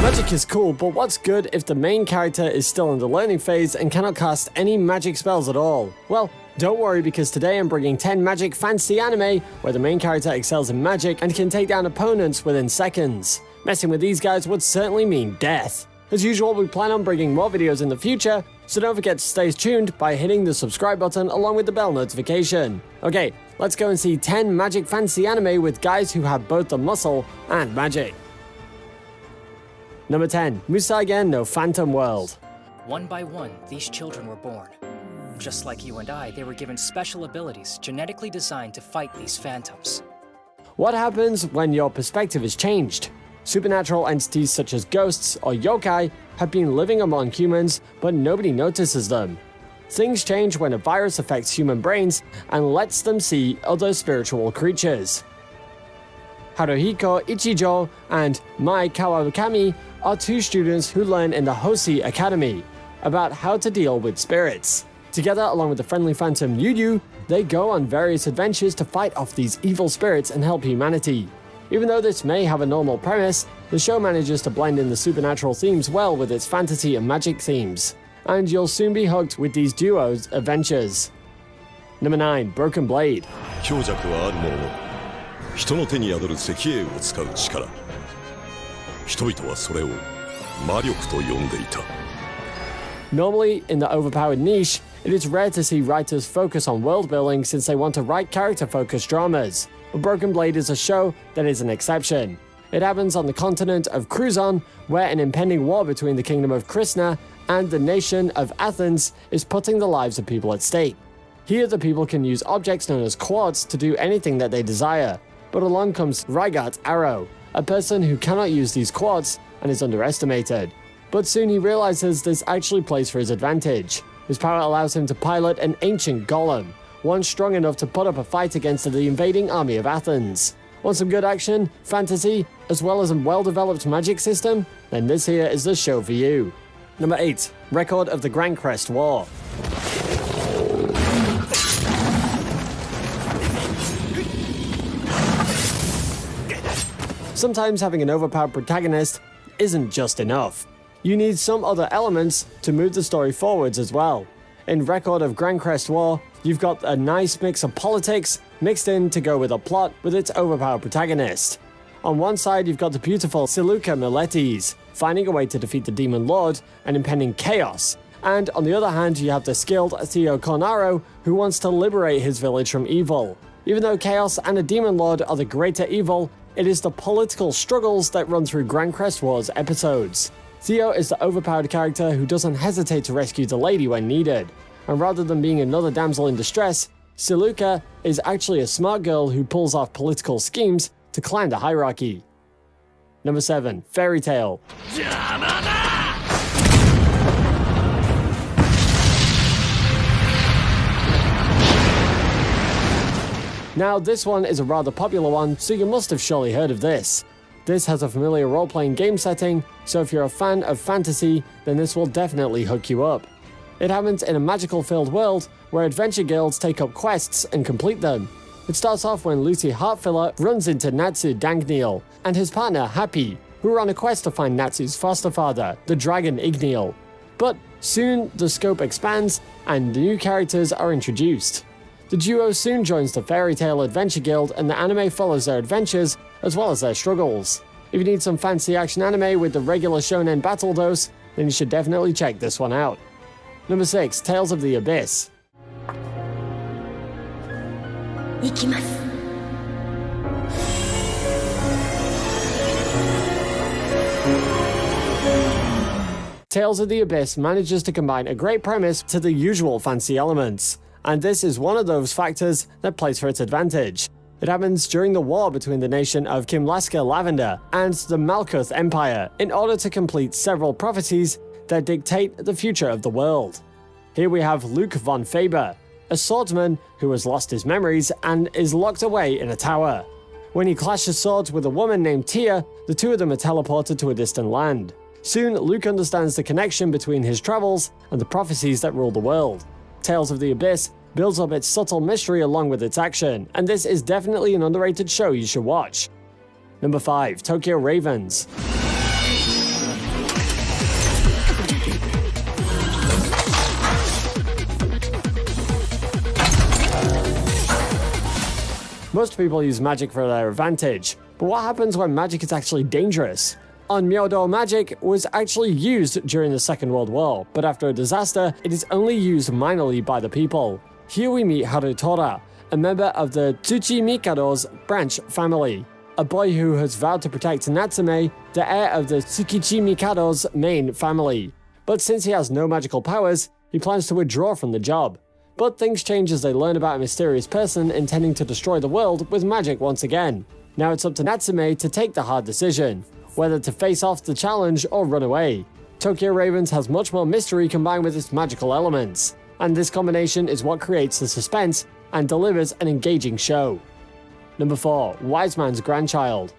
Magic is cool, but what's good if the main character is still in the learning phase and cannot cast any magic spells at all? Well, don't worry, because today I'm bringing 10 magic fantasy anime where the main character excels in magic and can take down opponents within seconds. Messing with these guys would certainly mean death. As usual, we plan on bringing more videos in the future, so don't forget to stay tuned by hitting the subscribe button along with the bell notification. Okay, let's go and see 10 magic fantasy anime with guys who have both the muscle and magic. Number 10, Musagen no Phantom World. One by one, these children were born. Just like you and I, they were given special abilities genetically designed to fight these phantoms. What happens when your perspective is changed? Supernatural entities such as ghosts or yokai have been living among humans, but nobody notices them. Things change when a virus affects human brains and lets them see other spiritual creatures. Haruhiko Ichijo and Mai Kawakami are two students who learn in the Hoshi Academy about how to deal with spirits. Together, along with the friendly phantom Yuyu, they go on various adventures to fight off these evil spirits and help humanity. Even though this may have a normal premise, the show manages to blend in the supernatural themes well with its fantasy and magic themes, and you'll soon be hooked with these duos' adventures. Number 9, Broken Blade. 強弱はあるものの、人の手に宿る石英を使う力。人々はそれを魔力と呼んでいた。 Normally, in the overpowered niche, it is rare to see writers focus on world building since they want to write character-focused dramas. But Broken Blade is a show that is an exception. It happens on the continent of Cruzon, where an impending war between the kingdom of Krishna and the nation of Athens is putting the lives of people at stake. Here, the people can use objects known as quads to do anything that they desire. But along comes Rygart's Arrow, a person who cannot use these quads and is underestimated. But soon he realizes this actually plays for his advantage. His power allows him to pilot an ancient golem, one strong enough to put up a fight against the invading army of Athens. Want some good action, fantasy, as well as a well-developed magic system? Then this here is the show for you. Number 8, Record of the Grancrest War. Sometimes having an overpowered protagonist isn't just enough. You need some other elements to move the story forwards as well. In Record of Grancrest War, you've got a nice mix of politics mixed in to go with a plot with its overpowered protagonist. On one side, you've got the beautiful Siluka Miletes, finding a way to defeat the Demon Lord and impending chaos. And on the other hand, you have the skilled Theo Cornaro, who wants to liberate his village from evil. Even though chaos and a Demon Lord are the greater evil, it is the political struggles that run through Grancrest War's episodes. Theo is the overpowered character who doesn't hesitate to rescue the lady when needed. And rather than being another damsel in distress, Siluka is actually a smart girl who pulls off political schemes to climb the hierarchy. Number 7, Fairy Tail. Now, this one is a rather popular one, so you must have surely heard of this. This has a familiar role-playing game setting, so if you're a fan of fantasy, then this will definitely hook you up. It happens in a magical-filled world where adventure guilds take up quests and complete them. It starts off when Lucy Heartfiller runs into Natsu Dangneil and his partner Happy, who are on a quest to find Natsu's foster father, the dragon Igneil. But soon the scope expands and new characters are introduced. The duo soon joins the Fairy Tail Adventure Guild, and the anime follows their adventures as well as their struggles. If you need some fancy action anime with the regular shonen battle dose, then you should definitely check this one out. Number 6, Tales of the Abyss. 行きます。 Tales of the Abyss manages to combine a great premise to the usual fancy elements, and this is one of those factors that plays for its advantage. It happens during the war between the nation of Kimlaska Lavender and the Malkuth Empire in order to complete several prophecies that dictate the future of the world. Here we have Luke von Faber, a swordsman who has lost his memories and is locked away in a tower. When he clashes swords with a woman named Tia, the two of them are teleported to a distant land. Soon, Luke understands the connection between his travels and the prophecies that rule the world. Tales of the Abyss builds up its subtle mystery along with its action, and this is definitely an underrated show you should watch. Number 5. Tokyo Ravens. Most people use magic for their advantage, but what happens when magic is actually dangerous? Onmyodo magic was actually used during the Second World War, but after a disaster, it is only used minorly by the people. Here we meet Harutora, a member of the Tsuchi Mikado's branch family, a boy who has vowed to protect Natsume, the heir of the Tsukichi Mikado's main family. But since he has no magical powers, he plans to withdraw from the job. But things change as they learn about a mysterious person intending to destroy the world with magic once again. Now it's up to Natsume to take the hard decision, whether to face off the challenge or run away. Tokyo Ravens has much more mystery combined with its magical elements, and this combination is what creates the suspense and delivers an engaging show. Number 4. Wise Man's Grandchild.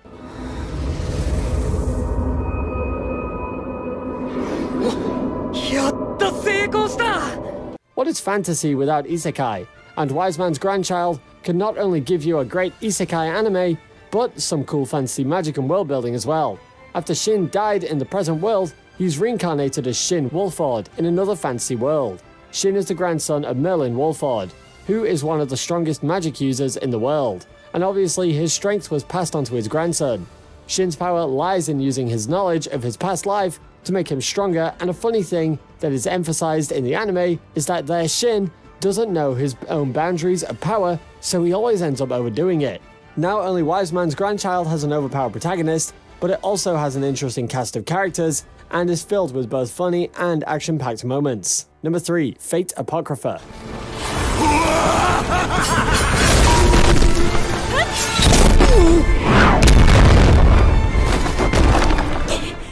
What is fantasy without isekai? And Wise Man's Grandchild can not only give you a great isekai anime, but some cool fantasy magic and world building as well. After Shin died in the present world, he's reincarnated as Shin Wolford in another fantasy world. Shin is the grandson of Merlin Wolford, who is one of the strongest magic users in the world, and obviously his strength was passed on to his grandson. Shin's power lies in using his knowledge of his past life to make him stronger, and a funny thing that is emphasized in the anime is that their Shin doesn't know his own boundaries of power, so he always ends up overdoing it. Now only Wise Man's Grandchild has an overpowered protagonist, but it also has an interesting cast of characters and is filled with both funny and action-packed moments. Number 3. Fate Apocrypha.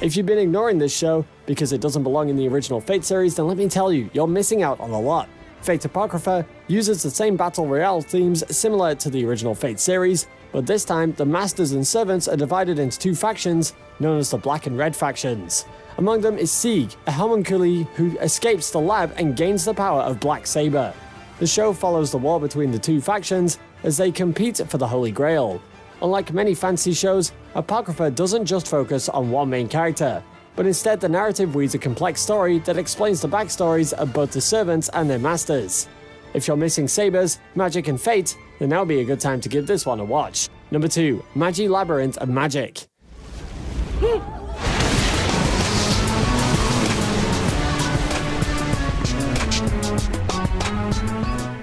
If you've been ignoring this show because it doesn't belong in the original Fate series, then let me tell you, you're missing out on a lot. Fate Apocrypha uses the same battle royale themes similar to the original Fate series, but this time the masters and servants are divided into 2 factions known as the Black and Red factions. Among them is Sieg, a homunculi who escapes the lab and gains the power of Black Saber. The show follows the war between the 2 factions as they compete for the Holy Grail. Unlike many fantasy shows, Apocrypha doesn't just focus on one main character, but instead the narrative weaves a complex story that explains the backstories of both the servants and their masters. If you're missing sabers, magic and fate, then now would be a good time to give this one a watch. Number 2. Magi Labyrinth of Magic.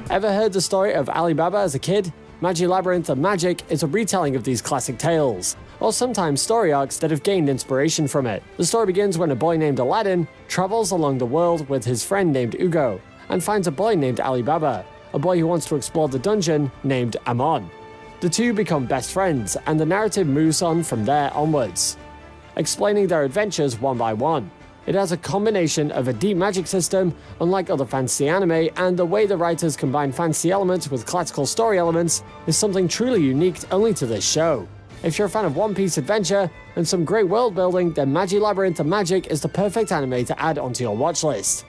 Ever heard the story of Alibaba as a kid? Magi Labyrinth of Magic is a retelling of these classic tales, or sometimes story arcs that have gained inspiration from it. The story begins when a boy named Aladdin travels along the world with his friend named Ugo, and finds a boy named Alibaba, a boy who wants to explore the dungeon named Amon. The two become best friends, and the narrative moves on from there onwards, explaining their adventures one by one. It has a combination of a deep magic system, unlike other fantasy anime, and the way the writers combine fantasy elements with classical story elements is something truly unique only to this show. If you're a fan of One Piece adventure and some great world building, then Magi Labyrinth of Magic is the perfect anime to add onto your watch list.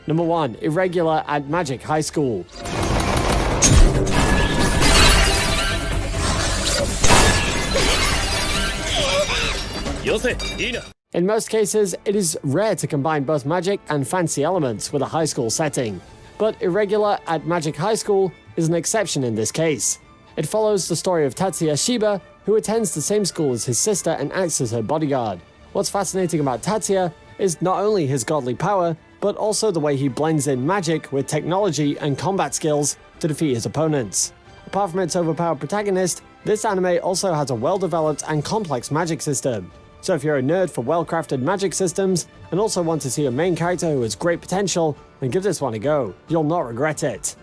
Number 1. Irregular at Magic High School. In most cases, it is rare to combine both magic and fantasy elements with a high school setting, but Irregular at Magic High School is an exception in this case. It follows the story of Tatsuya Shiba, who attends the same school as his sister and acts as her bodyguard. What's fascinating about Tatsuya is not only his godly power, but also the way he blends in magic with technology and combat skills to defeat his opponents. Apart from its overpowered protagonist, this anime also has a well-developed and complex magic system. So if you're a nerd for well-crafted magic systems, and also want to see a main character who has great potential, then give this one a go. You'll not regret it.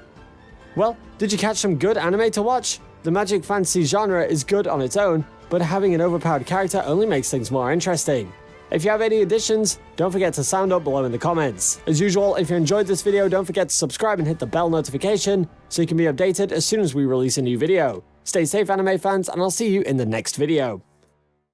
Well, did you catch some good anime to watch? The magic fantasy genre is good on its own, but having an overpowered character only makes things more interesting. If you have any additions, don't forget to sound up below in the comments. As usual, if you enjoyed this video, don't forget to subscribe and hit the bell notification so you can be updated as soon as we release a new video. Stay safe, anime fans, and I'll see you in the next video.